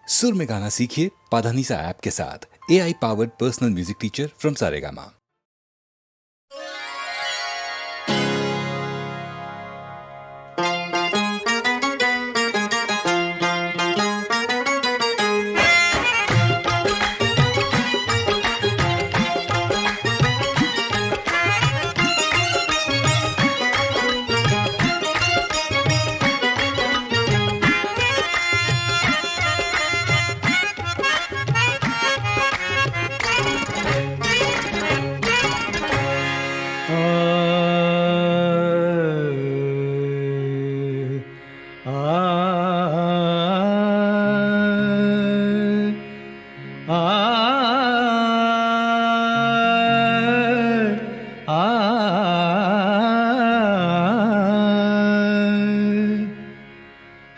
सुर में गाना सीखिए पाधानीसा ऐप के साथ। AI powered personal music teacher from Saregama.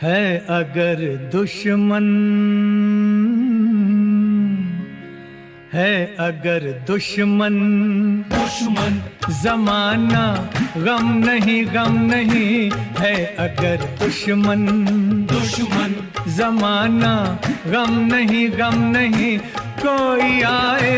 है अगर दुश्मन, है अगर दुश्मन, दुश्मन जमाना गम नहीं, गम नहीं। है अगर दुश्मन, दुश्मन जमाना गम नहीं, गम नहीं। कोई आए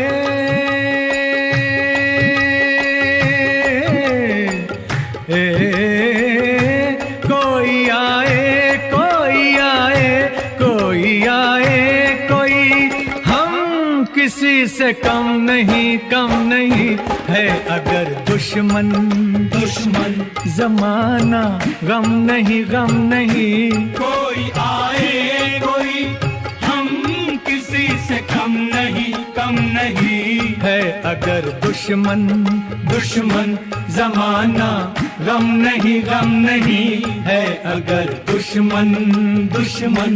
कोई आए, कोई आए, कोई आए, कोई हम किसी से कम नहीं, कम नहीं। है अगर दुश्मन, दुश्मन जमाना गम नहीं, गम नहीं। कोई आए, कोई हम किसी से कम नहीं, कम नहीं। है अगर दुश्मन, दुश्मन जमाना गम नहीं, गम नहीं। है अगर दुश्मन, दुश्मन।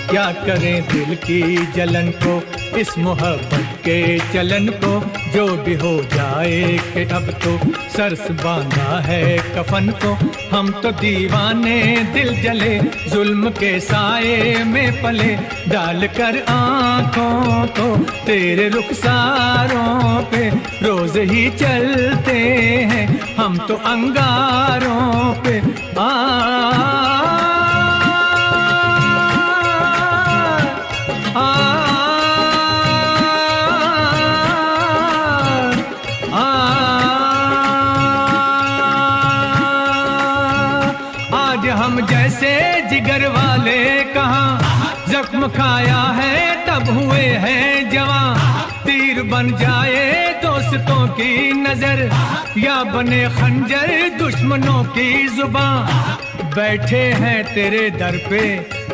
क्या करें दिल की जलन को, इस मोहब्बत के चलन को। जो भी हो जाए कि अब तो सरस बांधा है कफन को। हम तो दीवाने दिल जले, जुल्म के साए में पले। डाल कर आँखों को तेरे रुखसारों पे रोज ही चलते हैं हम तो अंगारों पे। आज हम जैसे जिगर वाले कहाँ जख्म खाया है तब हुए हैं जवां। तीर बन जाए दोस्तों की नजर या बने खंजर दुश्मनों की जुबान। बैठे हैं तेरे दर पे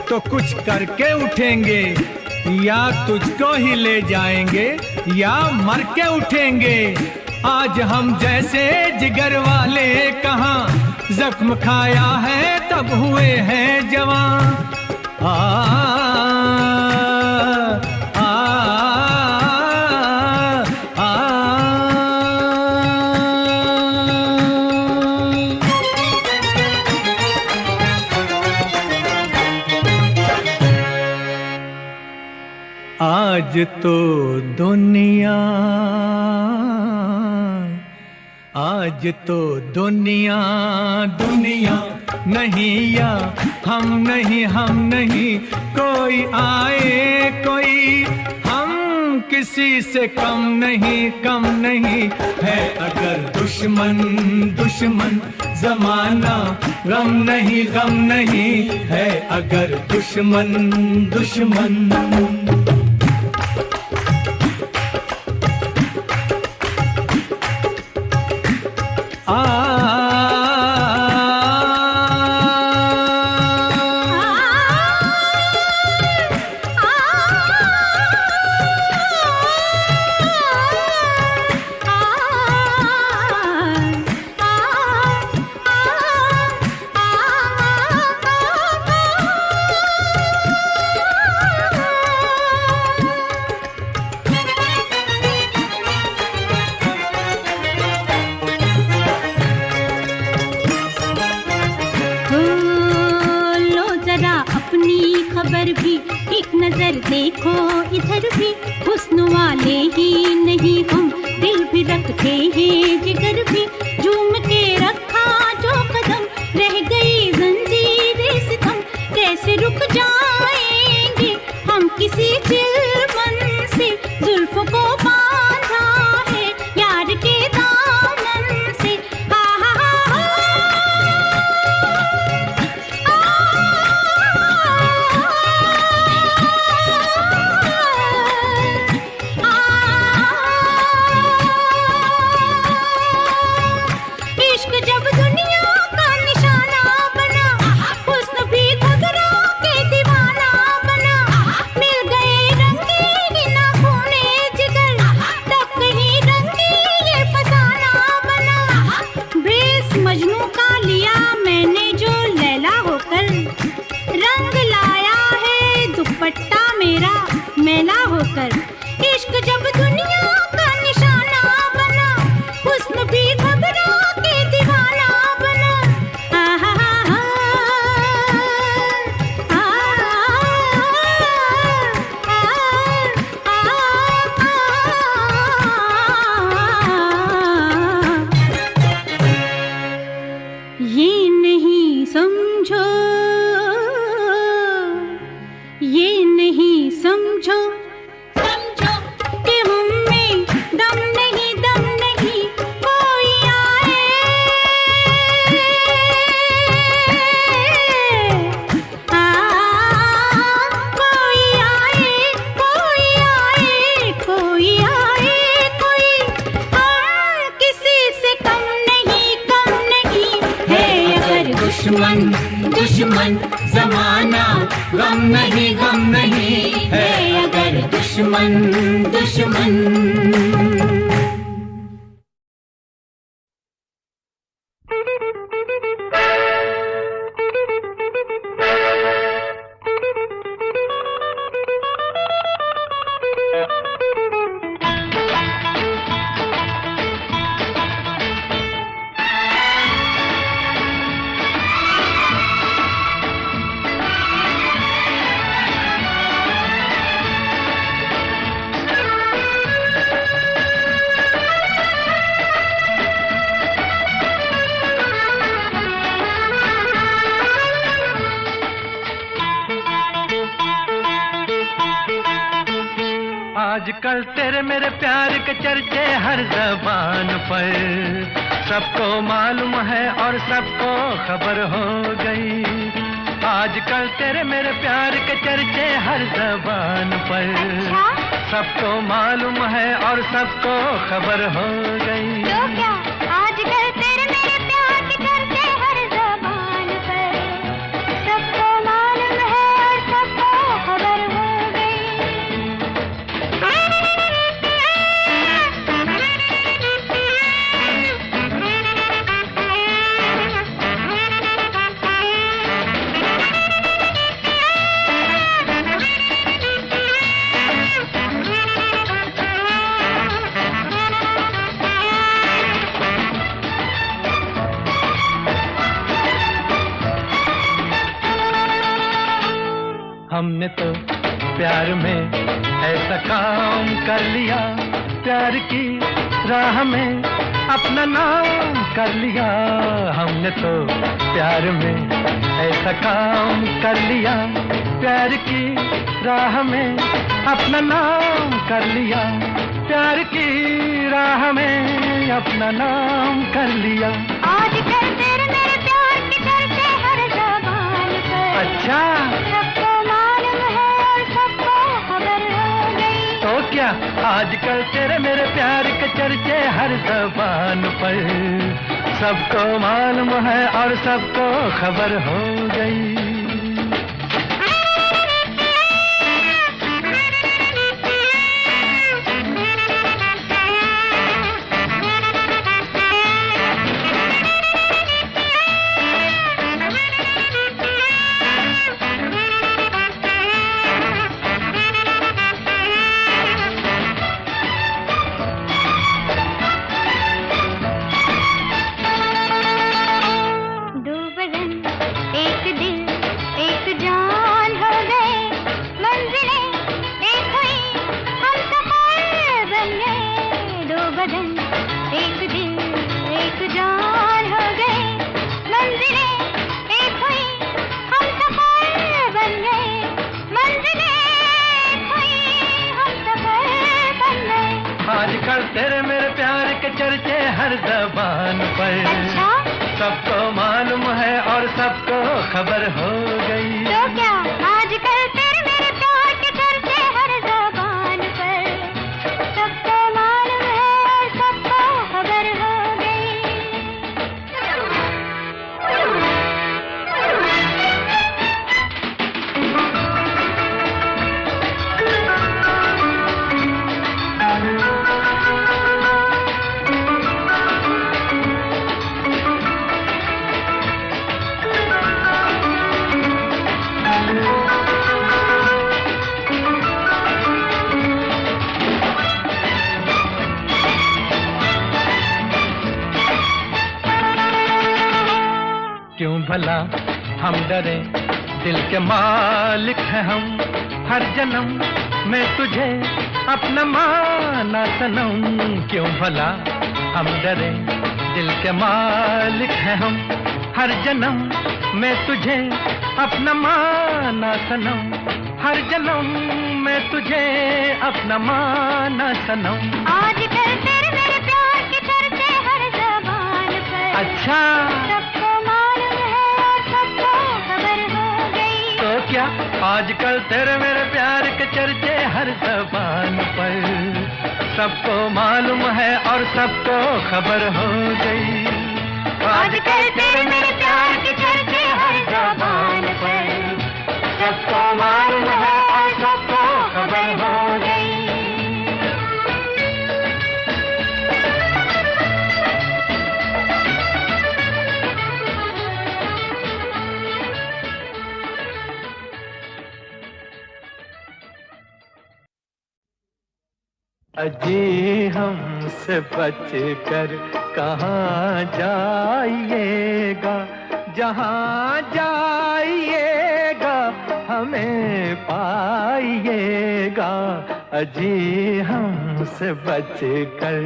तो कुछ करके उठेंगे, या तुझको ही ले जाएंगे या मर के उठेंगे। आज हम जैसे जिगर वाले कहाँ जख्म खाया है तब हुए हैं जवां। आ, आ, आ, आ, आज तो दुनिया, आज तो दुनिया, दुनिया नहीं या हम नहीं, हम नहीं। कोई आए, कोई हम किसी से कम नहीं, कम नहीं। है अगर दुश्मन, दुश्मन जमाना गम नहीं, गम नहीं। है अगर दुश्मन, दुश्मन। आ खबर भी, एक नजर देखो इधर भी, हुस्न वाले ही नहीं हम, दिल भी रखते हैं जिगर भी, झूम के रखा जो कदम, रह गई जंजीरें सितम, कैसे रुक जाएंगे हम किसी चिलमन से, जुल्फों को बांधा है यार के दामन से। हा हा हा इश्क जब दुनिया का निशाना बना, हुस्न भी घबरा के दीवाना बना, मिल गए रंगीन खूने जिगर, तब कहीं रंगी ये फसाना बना, भेस मजनू का लिया मैंने जो लैला होकर, रंग लाया है दुपट्टा मेरा मैला होकर, इश्क जब दुनिया का निशाना बना, हुस्न भी घबरा के दीवाना बना। आहा हा ये नहीं समझो, ये नहीं समझो, समझो कि हम में दम नहीं, दम नहीं, कोई आए, कोई आए, कोई आए, कोई आए, कोई, हम किसी से कम नहीं है अगर दुश्मन दुश्मन जमाना, गम नहीं है अगर दुश्मन दुश्मन। आजकल तेरे मेरे प्यार के चर्चे हर जबान पर, सबको मालूम है और सबको खबर हो गई। आजकल तेरे मेरे प्यार के चर्चे हर जबान पर, सबको मालूम है और सबको खबर हो गई। तो क्या आजकल तेरे मेरे प्यार के चर्चे हर ज़बान पर, सबको मालूम है और सबको खबर हो गई। हमने तो प्यार में ऐसा काम कर लिया, प्यार की राह में अपना नाम कर लिया। हमने तो प्यार में ऐसा काम कर लिया, प्यार की राह में अपना नाम कर लिया, प्यार की राह में अपना नाम कर लिया। आजकल तेरे मेरे प्यार के चर्चे हर ज़बान पर, अच्छा, सबको मालूम है और सबको खबर हो गई। तो क्या आजकल तेरे मेरे प्यार के चर्चे हर जबान पर, सबको मालूम है और सबको खबर हो गई। दो बदन एक दिल पर। अच्छा? सबको मालूम है और सबको खबर हो गई। तो क्या आजकल तेरे मेरे प्यार के चर्चे हर ज़बान पर। सबको मालूम है और सबको खबर हो गई। क्यों भला हम डरे, दिल के मालिक हैं हम। हर जन्म मैं तुझे अपना माना सनम। क्यों भला हम डरे, दिल के मालिक हैं हम। हर जन्म मैं तुझे अपना माना सनम। हर जन्म मैं तुझे अपना माना सनम। आजकल तेरे मेरे प्यार के चर्चे हर ज़बान पर। अच्छा, सबको मालूम है और सबको खबर हो गई। तो क्या आजकल तेरे मेरे प्यार के चर्चे हर ज़बान पर। सबको मालूम है और सबको खबर हो गई। आजकल तेरे मेरे प्यार के चर्चे हर ज़बान पर। सबको मालूम है और सबको खबर हो गई। अजी हमसे बच कर कहाँ जाइएगा। जहाँ जाइएगा हमें पाइएगा। अजी हमसे बच कर।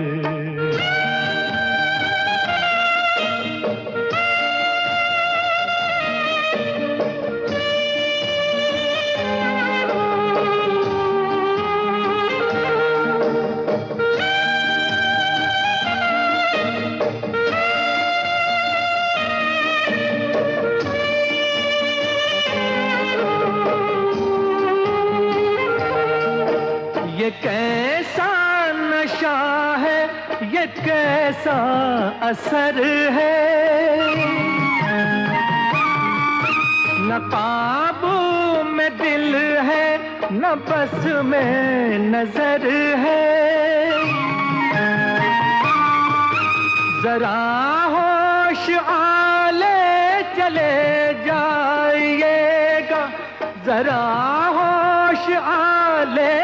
ये कैसा नशा है, ये कैसा असर है। न काबू में दिल है, न बस में नजर है। जरा होश आले चले जाइएगा। जरा होश आले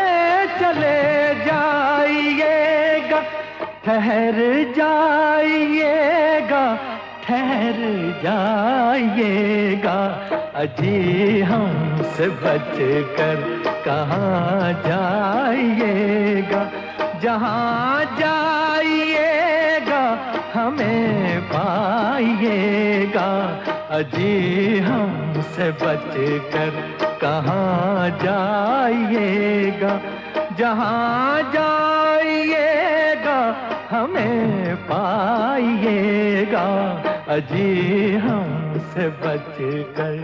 चले जाइएगा। ठहर जाइएगा, ठहर जाइएगा। अजी हमसे बच कर कहाँ जाइएगा। जहाँ जाइएगा हमें पाइएगा। अजी हमसे बच कर कहाँ जाइएगा। जहाँ जाइएगा हमें पाइएगा। अजी हमसे बच कर।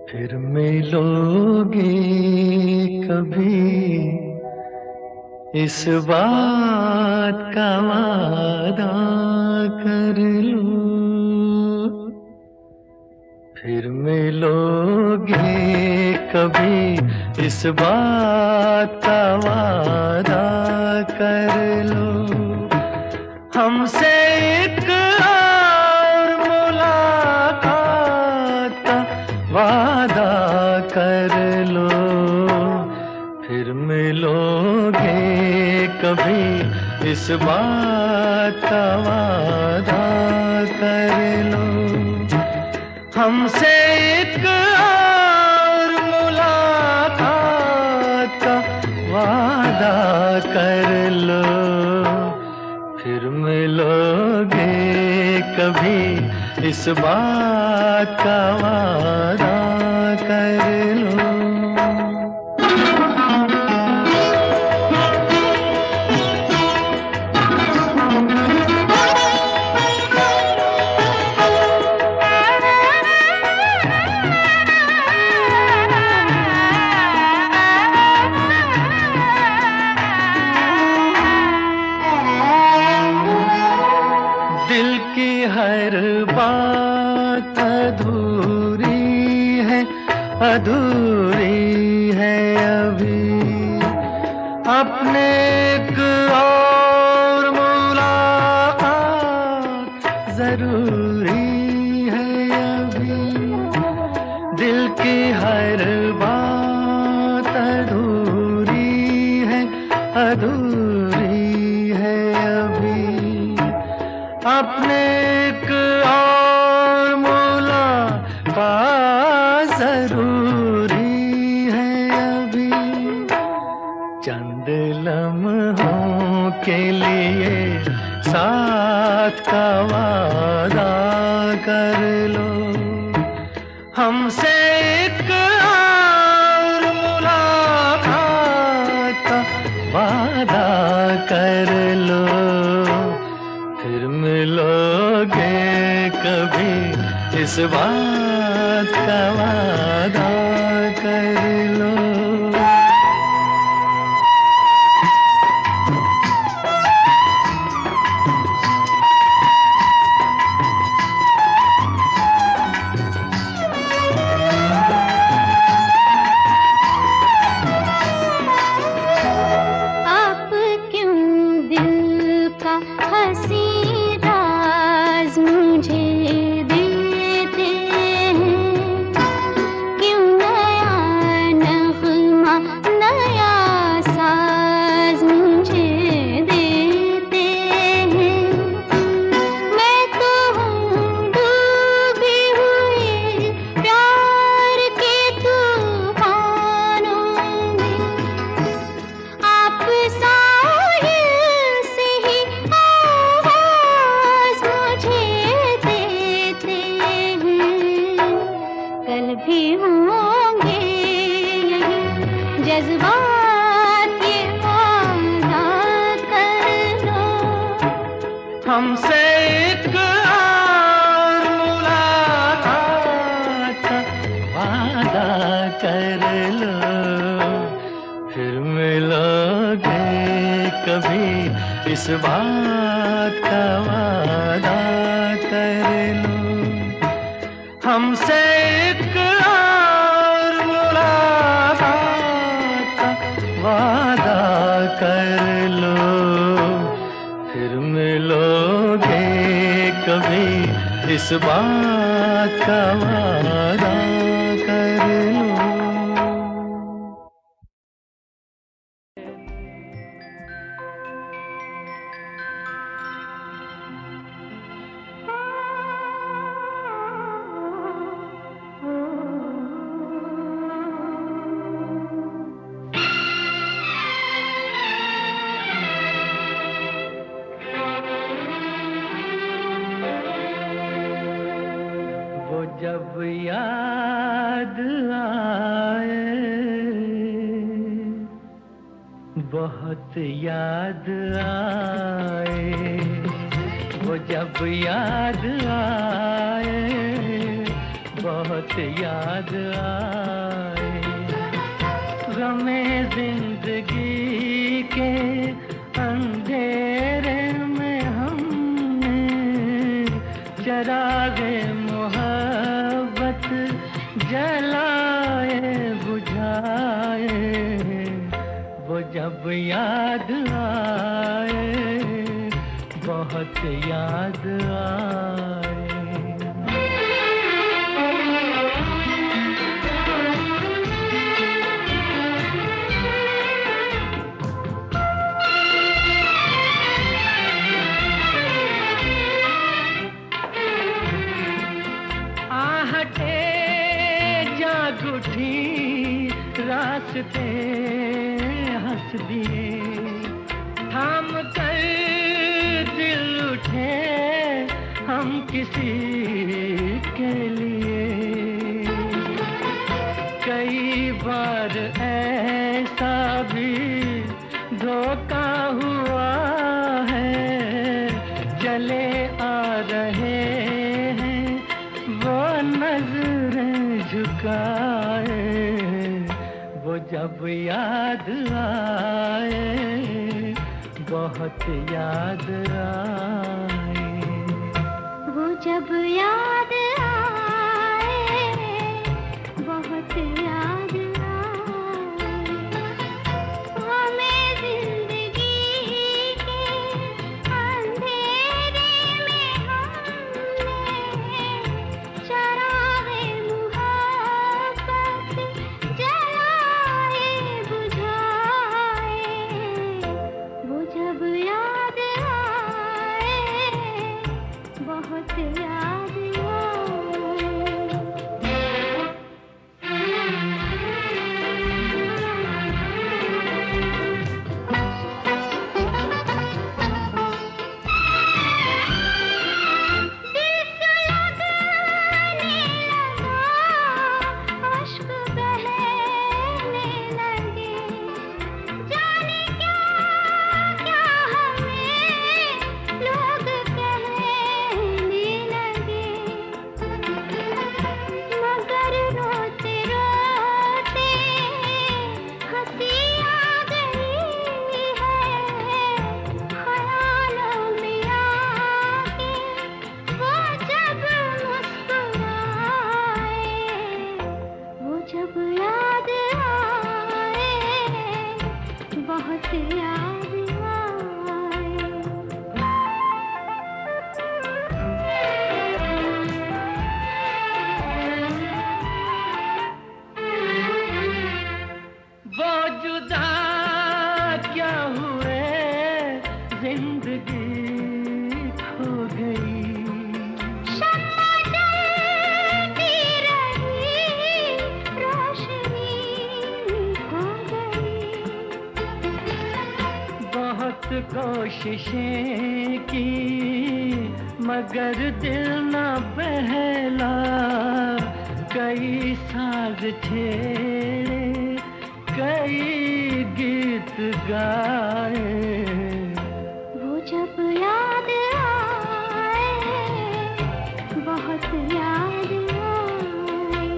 फिर मिलोगे कभी, इस बात का वादा कर लो। फिर मिलोगे कभी, इस बात का वादा कर लो। हमसे एक और मुलाकात फिर मिलोगे कभी इस बात का वादा कर लो। हमसे एक और मुलाकात का वादा कर लो। फिर मिलोगे कभी इस बात का वादा कर लो। दिल की हर बात अधूरी है, अधूरी है अभी। अपने एक और मुलाकात जरूरी है अभी। दिल की हर बात अधूरी है, अधूरी है अभी। अपने एक और मुलाकात जरूरी है अभी। चंद लम्हों के लिए साथ का वादा कर लो। हमसे एक और मुलाकात का वादा कर लो। फिर मिलोगे कभी इस बात का वादा कर लो। आप क्यों दिल का हंसी राज मुझे देते हैं? क्यों नया नगमा नया साज मुझे देते हैं? मैं तो हूँ डूबी हुई प्यार के तूफानों में। आप साहिल से ही आवाज मुझे देते हैं। कल भी होंगे यही जज्बात, ये वादा कर लो। हमसे एक और मुलाकात का वादा कर लो। फिर मिलोगे कभी इस बात का वादा कर लो। हमसे एक और मुलाकात का वादा कर लो। फिर मिलोगे कभी इस बात का वादा कर लो। वो जब याद आए, बहुत याद आए। वो जब याद आए, बहुत याद आए। गमे जिंदगी के अंधेरे में हमने चरागे मोहब्बत जलाए बुझाए। वो जब याद आए, बहुत याद आए। रास्ते हंस दिए, थाम कर दिल उठे हम किसी के लिए। कई बार ऐसा भी धोखा हुआ है, चले आ रहे हैं वो नजरें झुकाए, वो जब याद आए, बहुत याद आए, वो जब याद आए, बहुत याद आए। हमें जिंदगी के अंधेरे में हमने चरागे मुहब्बत जलाए बुझाए, वो जब याद आए, बहुत याद अश्क बहने लगे, जाने क्या क्या हमें लोग कहने लगे, मगर रोते रोते हंसी आ गई है, ख्यालों में आके वो जब मुस्कुराए, वो जब याद आए, बहुत याद आए। वो जुदा क्या हुए, जिंदगी खो गई, शम्मा जलती रही, रोशनी खो गई, बहुत कोशिशें की मगर दिल न बहला, कई साज छेड़े कई गीत गाए, वो जब याद आए, बहुत याद आए,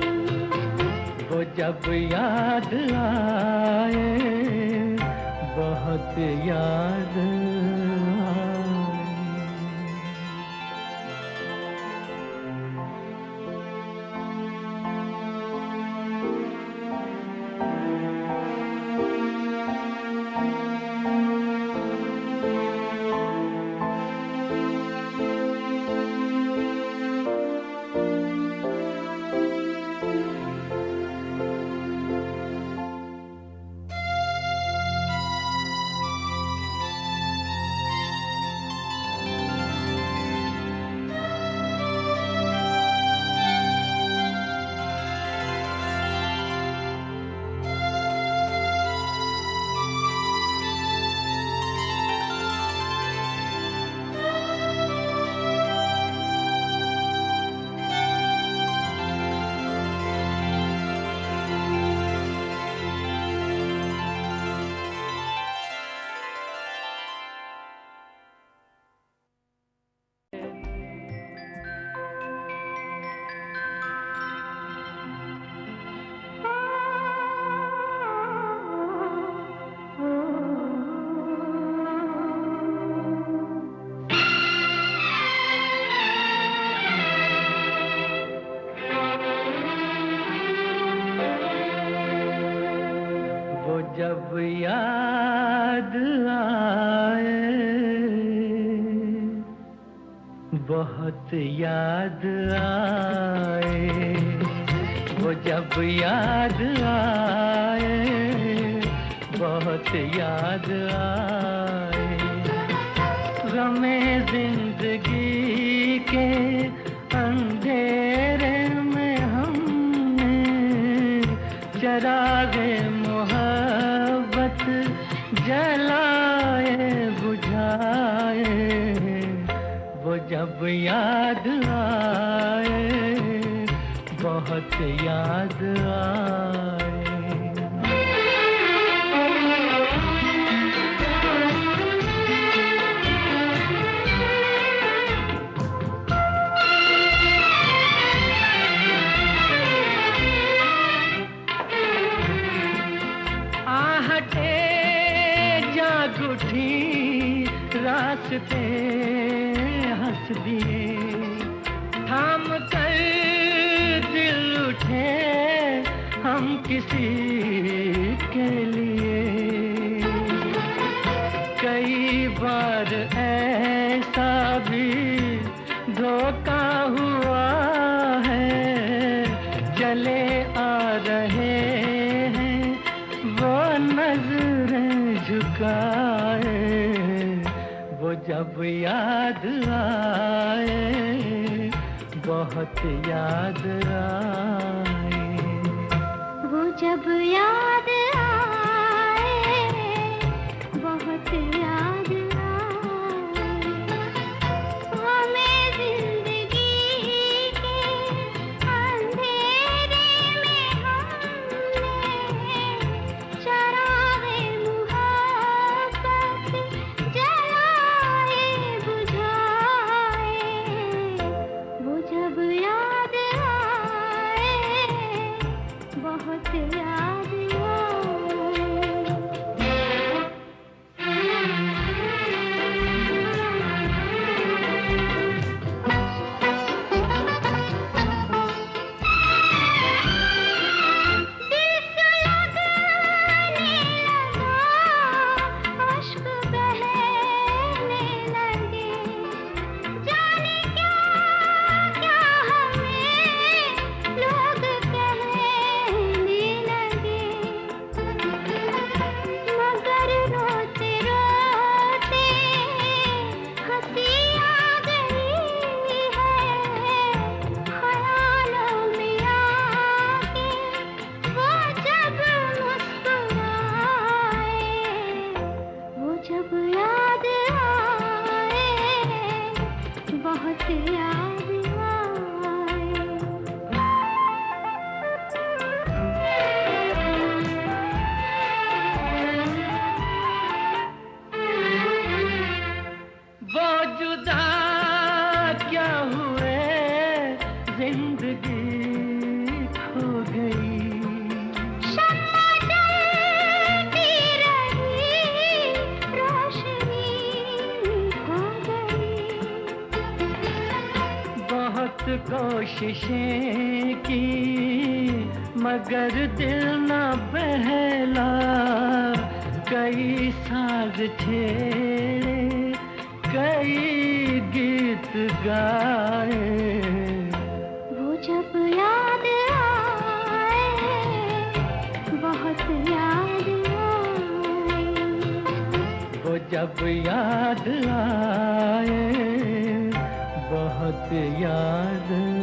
वो जब याद आए, बहुत याद आए। जब याद आए, बहुत याद आए, वो जब याद आए, बहुत याद आए, गमे जिंदगी के अंधेरे में हमने चरागे जलाए बुझाए वो जब याद आए, बहुत याद आए। आहटे जाग उठी, रास्ते हंस दिए, थाम कर दिल उठे हम किसी के लिए। कई बार ऐसा भी धोखा हुआ है, चले आ रहे हैं वो नजरें झुकाए, वो जब याद आए, बहुत याद आए। वो जब याद आए, बहुत याद आए। हमें जिंदगी के अंधेरे में हमने चरागे मुहब्बत जलाए बुझाए, वो जब याद आए, बहुत याद आए। दिल से लगने लगा, अश्क बहने लगे, जाने क्या क्या हमें लोग कहने लगे। मगर रोते रोते हंसी आ गई है, ख्यालों में आके वो जब मुस्कुराए, वो जब याद आए, बहुत याद आए। वो जुदा क्या हुए, जिंदगी खो गई। शम्मा जलती रही, रोशनी खो गई। बहुत कोशिशें की मगर दिल न बहला, कई साज छेड़े कई गीत गाए, वो जब याद आए, बहुत याद आए। वो जब याद आए, बहुत याद आए।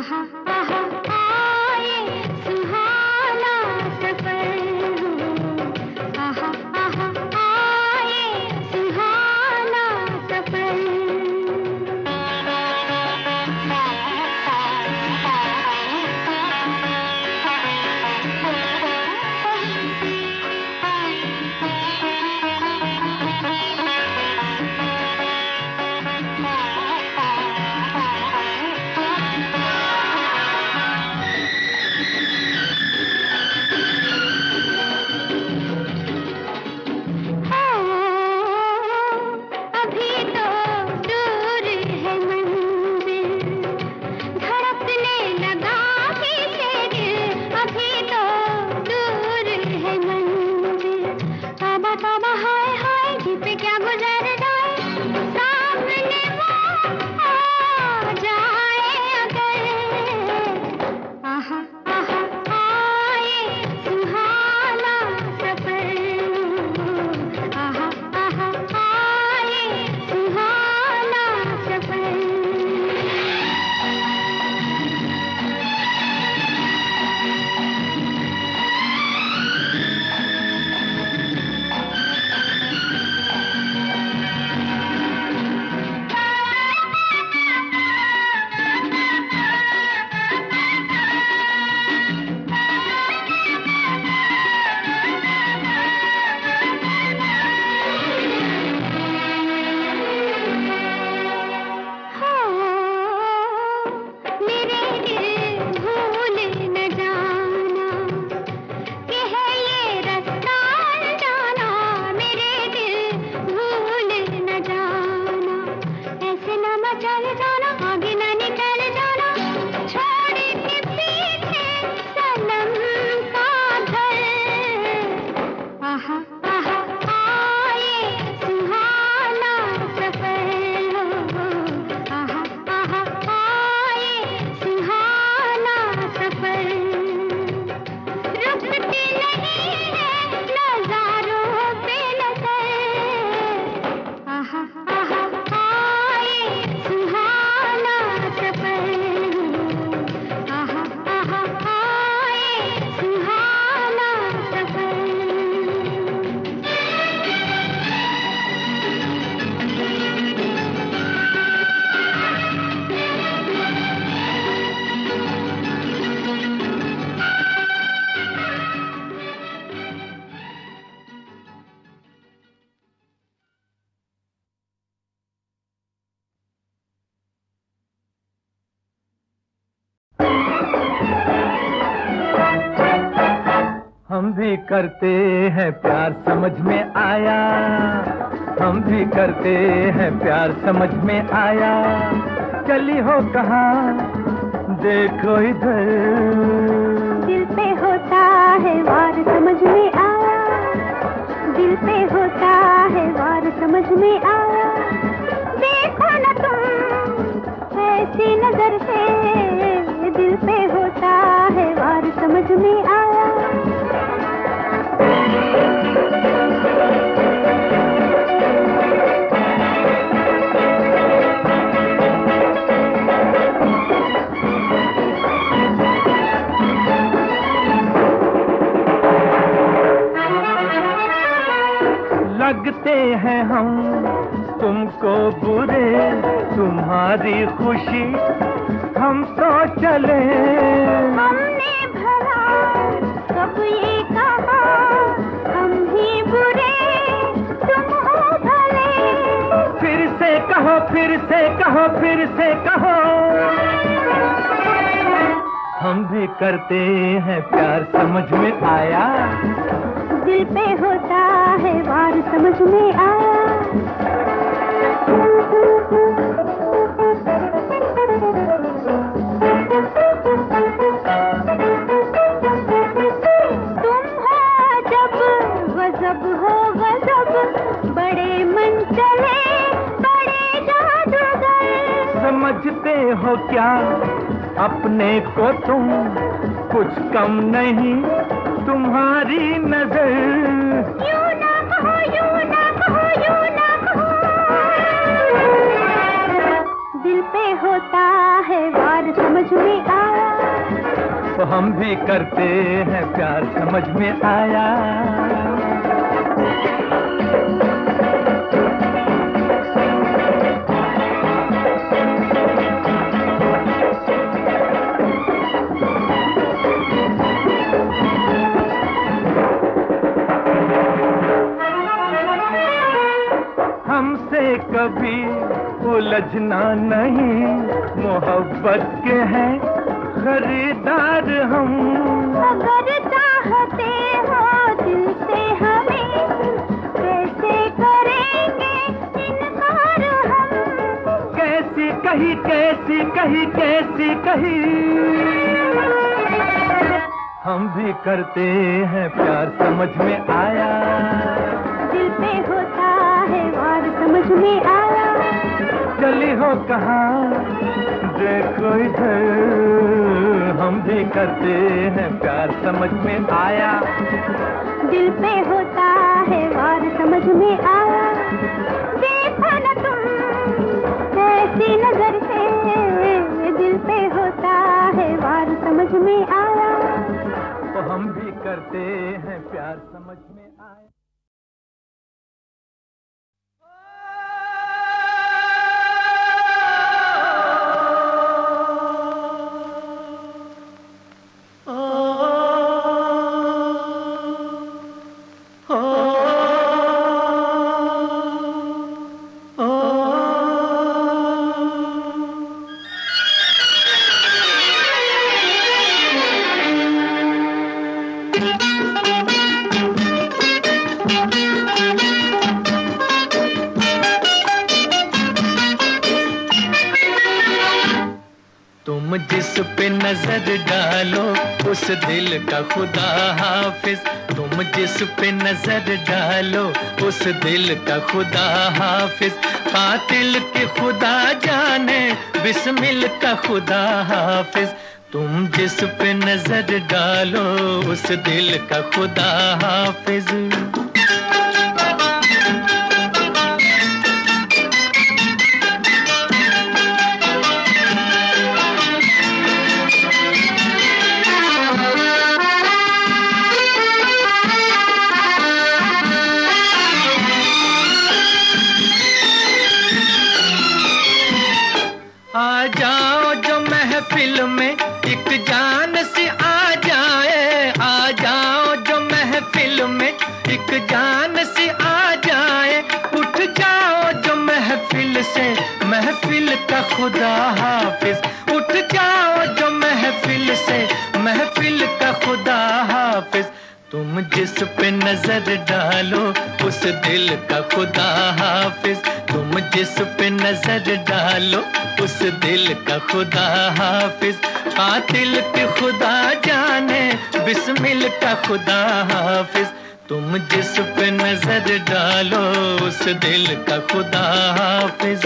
आहा आहा आए सुहाना सफर हो, आहा आहा आए सुहाना सफर। हम भी करते हैं प्यार समझ में आया, हम भी करते हैं प्यार समझ में आया। चली हो कहाँ देखो इधर, दिल पे होता है वार समझ में आया, दिल पे होता है वार समझ में आया। देखो न तुम ऐसी नजर से, दिल पे होता है वार समझ में आया। लगते हैं हम तुमको बुरे, तुम्हारी खुशी हम तो चले। हमने भला कब ये कहा, हम ही बुरे तुम हो भले। फिर से कहो, फिर से कहो, फिर से कहो। हम भी करते हैं प्यार समझ में आया, दिल पे होता है वार समझ में आया। तुम हो जब गजब हो गजब, बड़े मन चले बड़े जादूगर। समझते हो क्या अपने को तुम, कुछ कम नहीं तुम्हारी नजर। यूं ना कहो, यूं ना कहो, यूं ना कहो। दिल पे होता है वार वार समझ में आया। तो हम भी करते हैं प्यार समझ में आया। हमसे कभी उलझना नहीं, मोहब्बत के हैं खरीदार हम। अगर चाहते हो दिल से हमें, कैसे करेंगे इनकार हम। कैसी कही कैसी कही कैसी कही, हम भी करते हैं प्यार समझ में आया। दिल पे होता है वार समझ में आया। चली हो कहाँ देखो इधर, हम भी करते हैं प्यार समझ में आया। दिल पे होता है वार समझ में आया। देखो न तुम ऐसी नजर से, दिल पे होता है वार समझ में आया। तो हम भी करते हैं प्यार समझ में आया। तुम जिस पे नजर डालो उस दिल का खुदा हाफिज। तुम जिस पे नजर डालो उस दिल का खुदा हाफिज। कातिल के खुदा जाने बिस्मिल का खुदा हाफिज। तुम जिस पे नजर डालो उस दिल का खुदा हाफिज। आ जाओ जो महफिल में एक जान सी आ जाए। आ जाओ जो महफिल में एक जान सी आ जाए। उठ जाओ जो महफिल से महफिल का खुदा हाफिज। उठ जाओ जो महफिल से महफिल का खुदा हाफिज। तुम जिस पे नजर डालो उस दिल का खुदा हाफिज। तुम जिस पे नजर डालो उस दिल का खुदा हाफिज। कातिल के खुदा जाने बिस्मिल का खुदा हाफिज। तुम जिस पे नजर डालो उस दिल का खुदा हाफिज।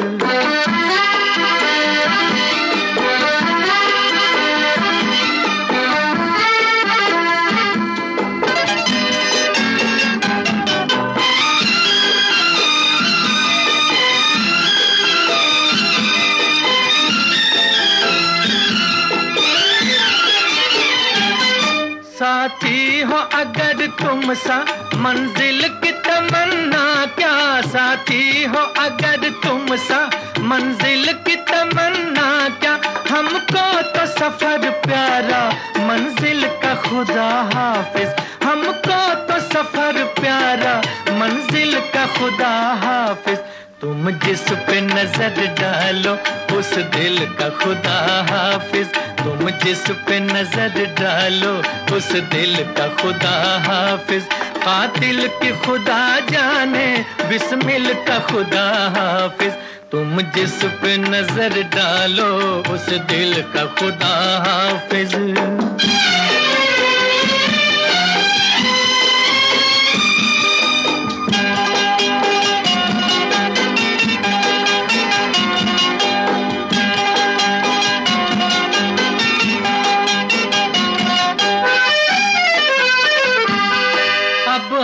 साथी हो अगर तुम सा मंजिल की तमन्ना क्या। साथी हो अगर तुम सा मंजिल की तमन्ना क्या। हमको तो सफर प्यारा मंजिल का खुदा हाफिज। हमको तो सफर प्यारा मंजिल का खुदा हाफिज। तुम जिस पे नजर डालो उस दिल का खुदा हाफिज। तुम जिस पे नजर डालो उस दिल का खुदा हाफिज। कातिल की खुदा जाने बिस्मिल का खुदा हाफिज। तुम जिस पे नजर डालो उस दिल का खुदा हाफिज।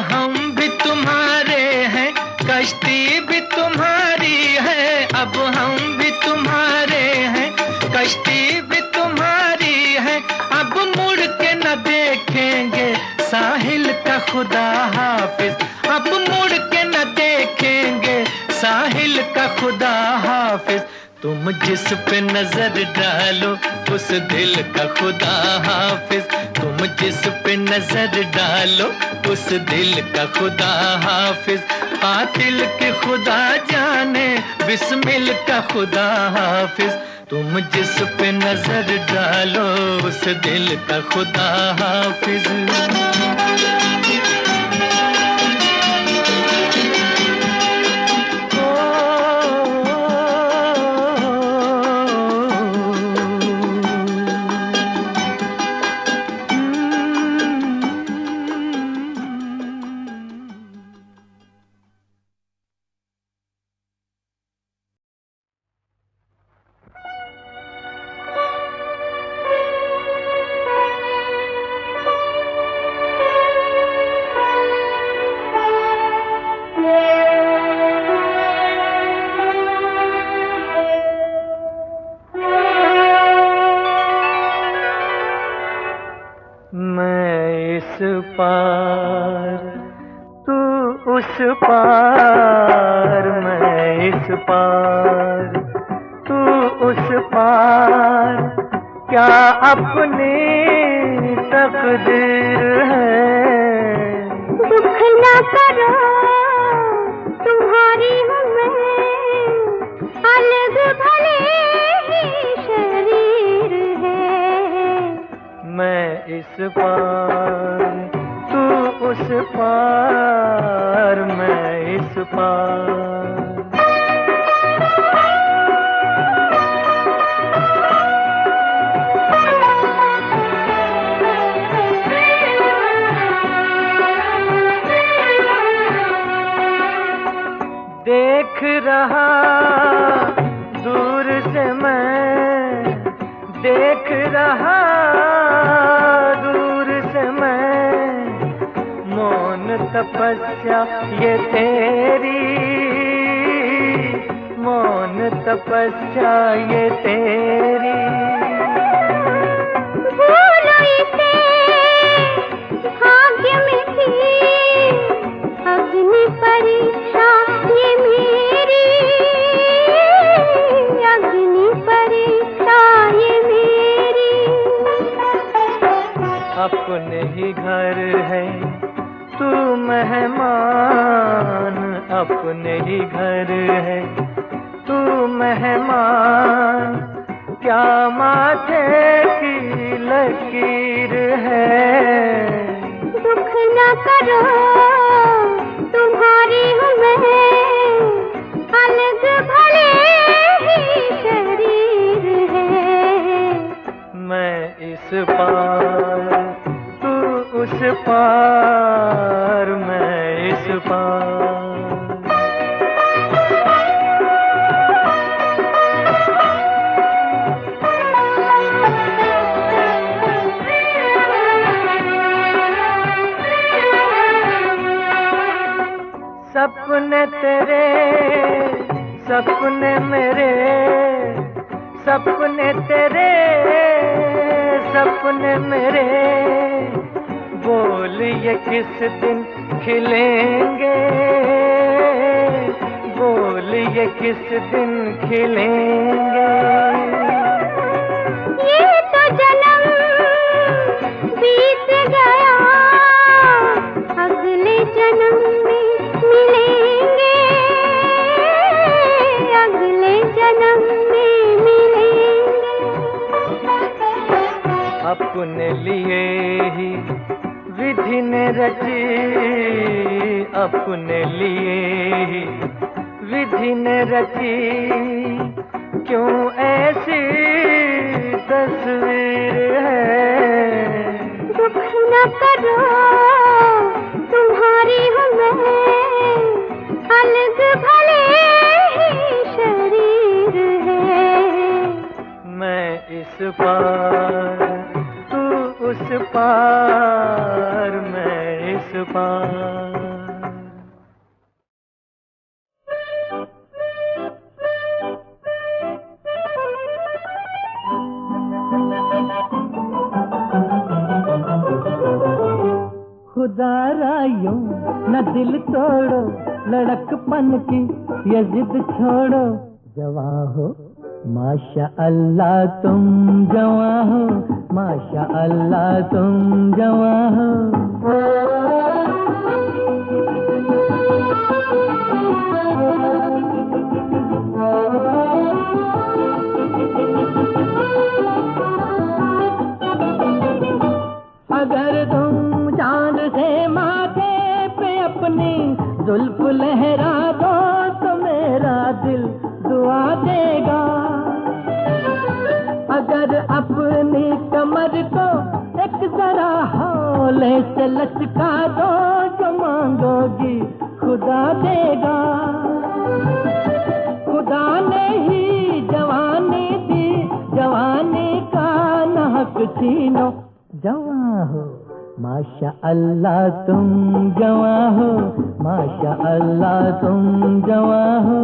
हम भी तुम्हारे हैं कश्ती भी तुम्हारी है। अब हम भी तुम्हारे हैं कश्ती भी साहिल का खुदा हाफिज, अब मुड़ के न देखेंगे साहिल का खुदा हाफिज। तुम जिस पे नजर डालो उस दिल का खुदा हाफिज, तुम जिस पे नजर डालो उस दिल का खुदा हाफिज। कातिल के खुदा जाने बिस्मिल का खुदा हाफिज, तुम जिस पे नजर डालो उस दिल का खुदा हाफिज। पार तू उस पार, मैं इस पार तू उस पार, क्या अपनी तकदीर है। दुख न करो तुम्हारी हूँ मैं, अलग भले ही शरीर है। मैं इस पार तू उस पार, मैं इस पार। देख रहा दूर से मैं, देख रहा दूर से मैं, मौन तपस्या ये तेरी, मौन तपस्या ये तेरी। भूलो इसे भाग्य में थी अग्नि परीक्षा ये मेरी, अग्नि परीक्षा ये मेरी। अपने ही घर है तू मेहमान, अपने ही घर है तू मेहमान, क्या माथे की लकीर है। दुख न करो तुम्हारी हूँ मैं, अलग भले ही शरीर है। मैं इस पार तू उस पार, मैं इस पार। सपने तेरे सपने मेरे, सपने तेरे सपने मेरे, बोल ये किस दिन खिलेंगे, बोल ये किस दिन खिलेंगे। ये तो जन्म बीत गया, अगले जन्म में मिलेंगे, अगले जन्म में मिलेंगे। अपने लिए ही विधि ने रची, अपने लिए ही विधि ने रची, क्यों ऐसी तस्वीर है। दुख न करो तुम्हारी हूँ मैं, अलग भले ही शरीर है। मैं इस पार तू उस पार, मैं इस पार। जरा यूं न दिल तोड़ो, लड़कपन की ये जिद छोड़ो। जवां हो माशा अल्लाह तुम जवां हो, माशा अल्लाह तुम जवां हो। अगर तुम चांद से माथे पे अपनी जुल्फ लहरा दो तो मेरा दिल दुआ देगा। अगर अपनी कमर को एक जरा हौले से लचका दो, जो मांगोगी खुदा देगा। खुदा ने ही जवानी दी, जवानी का न हक छीनो। जवां हो माशा अल्लाह तुम जवां हो, माशा अल्लाह तुम जवां हो।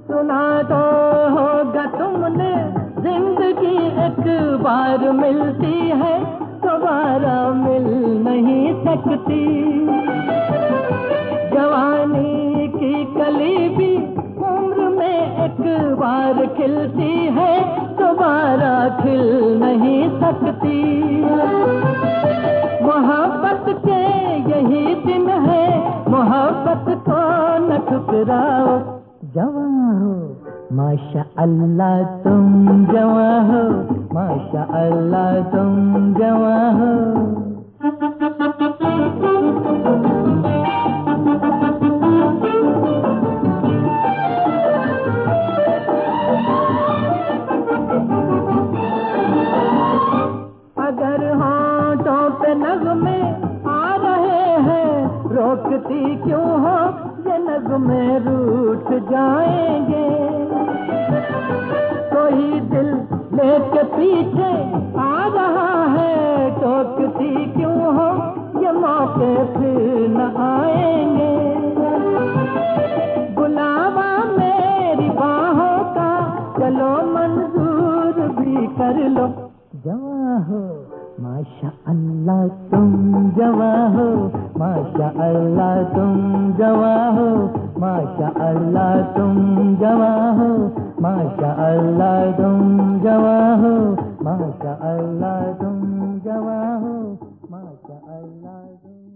सुना तो होगा तुमने, जिंदगी एक बार मिलती है, दोबारा मिल नहीं सकती। जवानी की कली भी उम्र में एक बार खिलती है, दोबारा खिल नहीं सकती। मोहब्बत के यही दिन है, मोहब्बत को न ठुकराओ। जवां हो माशा अल्लाह तुम जवां हो, माशा अल्लाह तुम जवां हो। अगर होंठों पे नगमे आ रहे हैं, रोकती क्यों हो, ये नगमे रूठ जाएंगे। कोई दिल लेके पीछे आ रहा है, टोकती क्यों हो, ये मौके फिर न आएंगे। बुलावा मेरी बाहों का चलो मंजूर भी कर लो। जवां हो माशा अल्लाह तुम जवां हो, माशा अल्लाह तुम जवां हो, माशा अल्लाह तुम जवां हो, माशा अल्लाह तुम जवां हो, माशा अल्लाह तुम जवां हो, माशा अल्लाह तुम